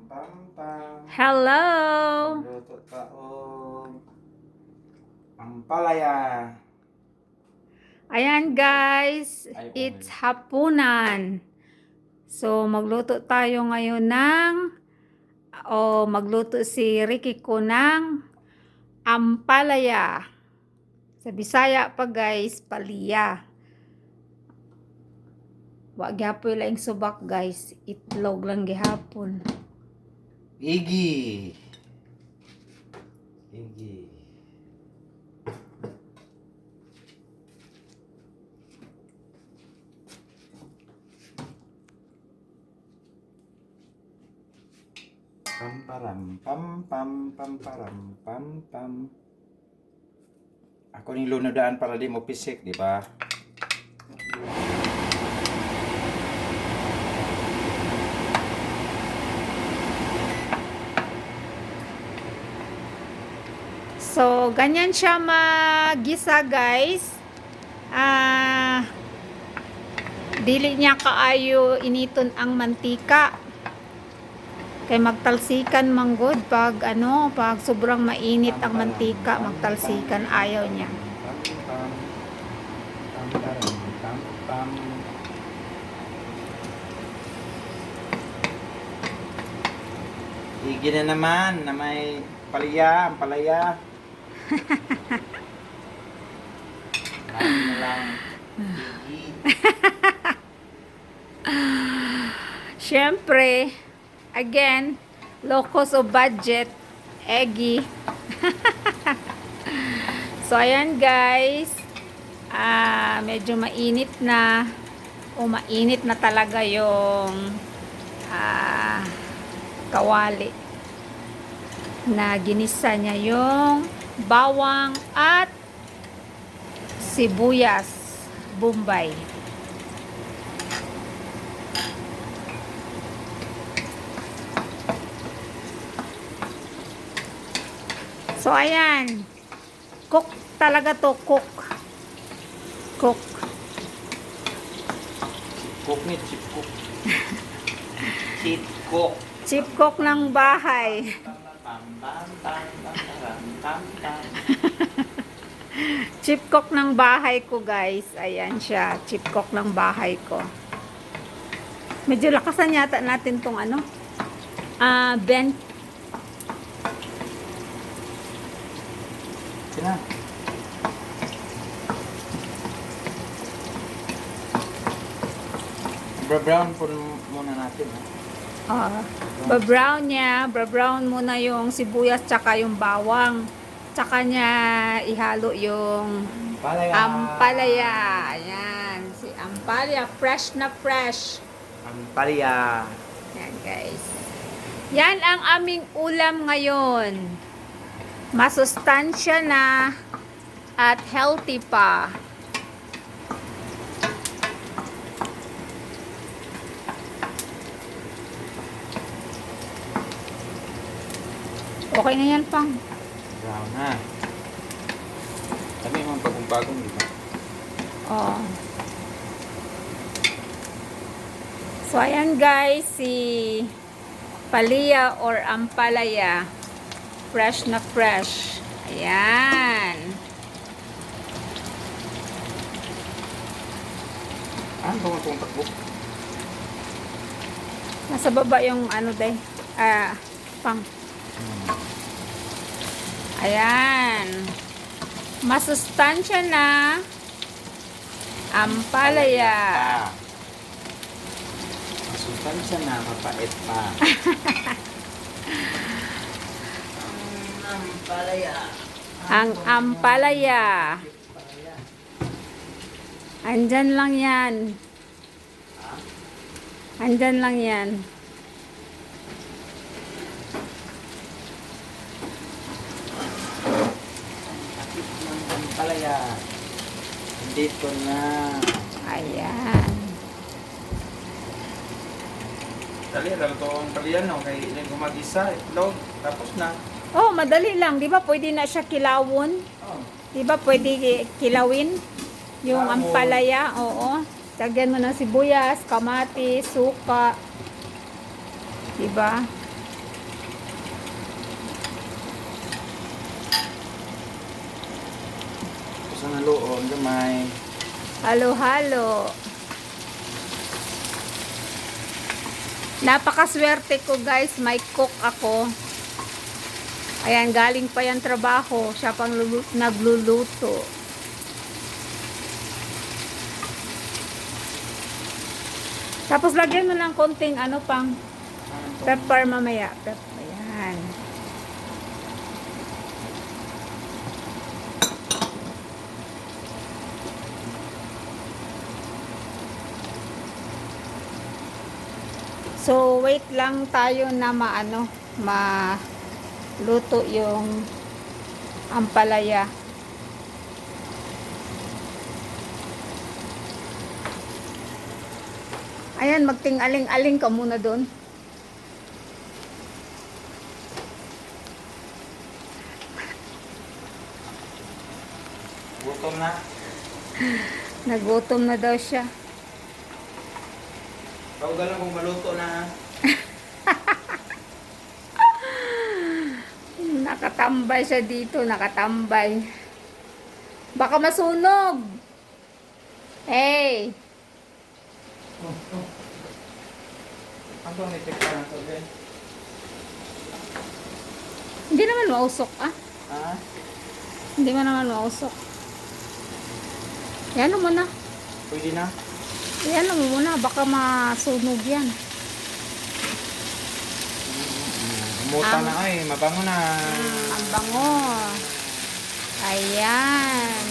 pam, pam. Hello! Luto taong ampalaya. Ayan guys, Ay, it's hapunan. So magluto tayo ngayon magluto si Ricky ko ng ampalaya. Sa Bisaya pa guys, paliya. Wa gyapon laing subak guys, itlog lang gihapon. Igi. Pamparam, pam, pam, pamparam, pam, pam. Ako ni lunodaan para di mo pisik, di ba? So, ganyan siya magisa guys. Dili niya kaayo initon ang mantika. Kay magtalsikan manggod pag sobrang mainit ang mantika, magtalsikan ayaw niya. Pam, pam, pamparam, pam, pam. Igi na naman na may ampalaya. Marami na lang. Igi. Siyempre, again, low cost of budget, eggy. So, ayan guys. Medyo mainit na. Mainit na talaga yung kawali. Na ginisa niya yung bawang at sibuyas, Bombay. So, ayan. Cook talaga to, cook. Cook. Cook ni chip cook. Chip cook. Chip cook ng bahay. Chip cook ng bahay ko, guys. Ayan siya. Chip cook ng bahay ko. Medyo lakasan yata natin tong bent. Sina? Brown po muna natin. Babrown niya. Babrown muna yung sibuyas tsaka yung bawang. Tsaka niya ihalo yung ampalaya. Ayan. Si ampalaya. Fresh na fresh. Ampalaya. Yan guys. Yan ang aming ulam ngayon. Masustansya na at healthy pa. Okay na yan, Pang. Brown na. Kami mga bagong-bagong, di ba? Oh. So, ayan guys, si paliya or ampalaya. Fresh na fresh. Ayan. Ano ba itong takbo? Nasa baba yung Pang. Ayan. Masustansya na ampalaya. Masustansya na, mapait pa. Ampalaya. Ang ampalaya. Andyan lang yan. Andyan lang yan. Ampalaya. Dito na. Ayan. Dali, lang ito ang paliyan, no? Kaya ilang gumagisa, itlog, tapos na. Oh, madali lang. Di ba pwede na siya kilawon? Oh. Di ba pwede kilawin? Yung Kilawon. ampalaya, oo. Lagyan mo ng sibuyas, kamatis, suka. Di ba? ang haluon, gamay. Halo-halo. Napakaswerte ko guys, may cook ako. Ayan, galing pa yan trabaho. Siya pang nagluluto. Tapos lagyan mo ng konting ano pang pepper mamaya. Pepper. Ayan. So, wait lang tayo na maluto yung ampalaya. Ayan, magting-aling-aling ka muna doon. Gutom na. Nagutom na daw siya. Paugalan kung maluto na. Nakatambay siya dito, nakatambay. Baka masunog. Hey! Ano ang itikpa na ito, Ben? Hindi naman mausok, ah. Ha? Hindi mo naman mausok. Yan mo na. Pwede na? Yan mo muna, baka masunog yan. Umuta na ay, mabango na. Ang bango. Ayan.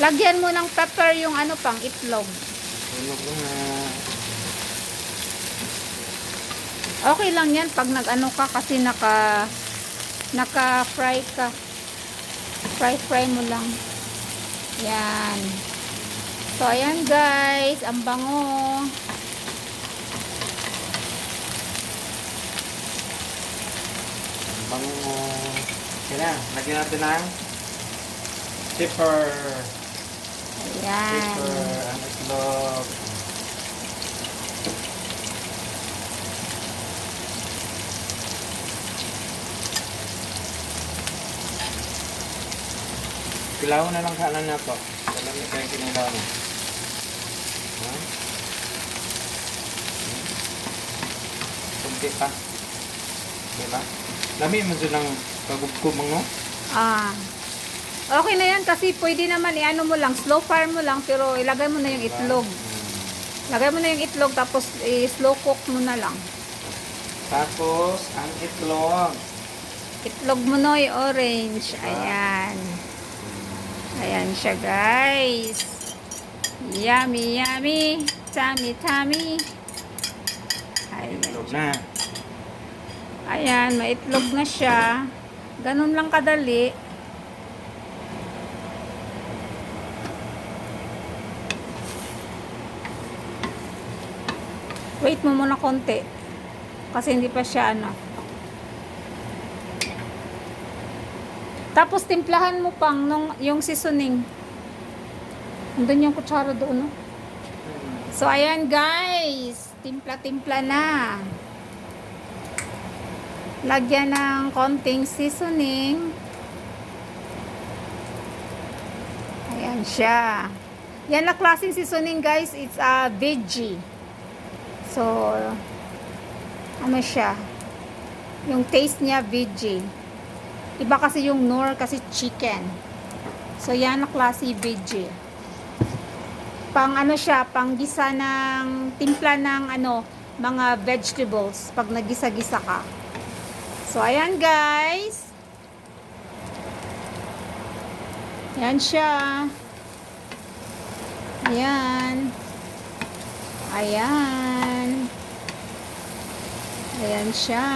Lagyan mo ng pepper yung ano pang itlog. Sunog na. Okay lang yan pag nag-ano ka kasi naka-fry ka. Fry mo lang. Yan. So, ayan guys. Ang bango. Bango. Kaya na, lagyan natin ng pepper. Ayan. Pepper, ang itlog. Kilaw na lang kanan na to. Alam niyo kayo kinilaw na. Ha? Kunti pa. Diba? Lami mo silang kagubgub mo. Ah. Okay na yan kasi pwede naman i-ano mo lang, slow fire mo lang pero ilagay mo na yung itlog. Lagay mo na yung itlog tapos i-slow cook mo na lang. Tapos, ang itlog. Itlog mo na yung orange. Ayan. Ayan siya guys. Yummy, yummy. Tummy, tummy. Ayan. Itlog na. Ayan, may itlog na siya. Ganun lang kadali. Wait mo muna konti. Kasi hindi pa siya ano. Tapos timplahan mo pang yung seasoning. Andun yung kutsara doon, no? So, ayan guys. Timpla-timpla na. Lagyan ng konting seasoning. Ayan siya. Yan na klaseng seasoning guys. It's a veggie. So, ano siya? Yung taste niya veggie. Iba kasi yung Knorr kasi chicken. So, yan na klase veggie. Pang ano siya, pang gisa ng timpla ng ano, mga vegetables pag nagisa-gisa ka. So, ayan guys. Ayan siya. Ayan. Ayan. Ayan siya.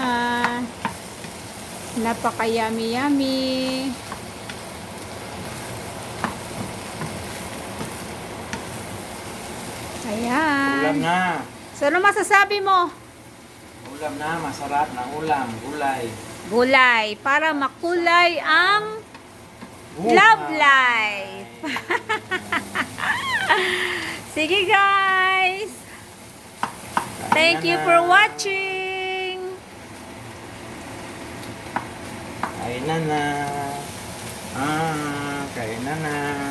Napaka-yummy-yummy. Ayan. Ulam na. So, ano masasabi mo? Ulam na, masarap na ulam. Gulay. Gulay. Para makulay ang love life. Sige guys. Thank you for watching. Ayun na na. Kainan na.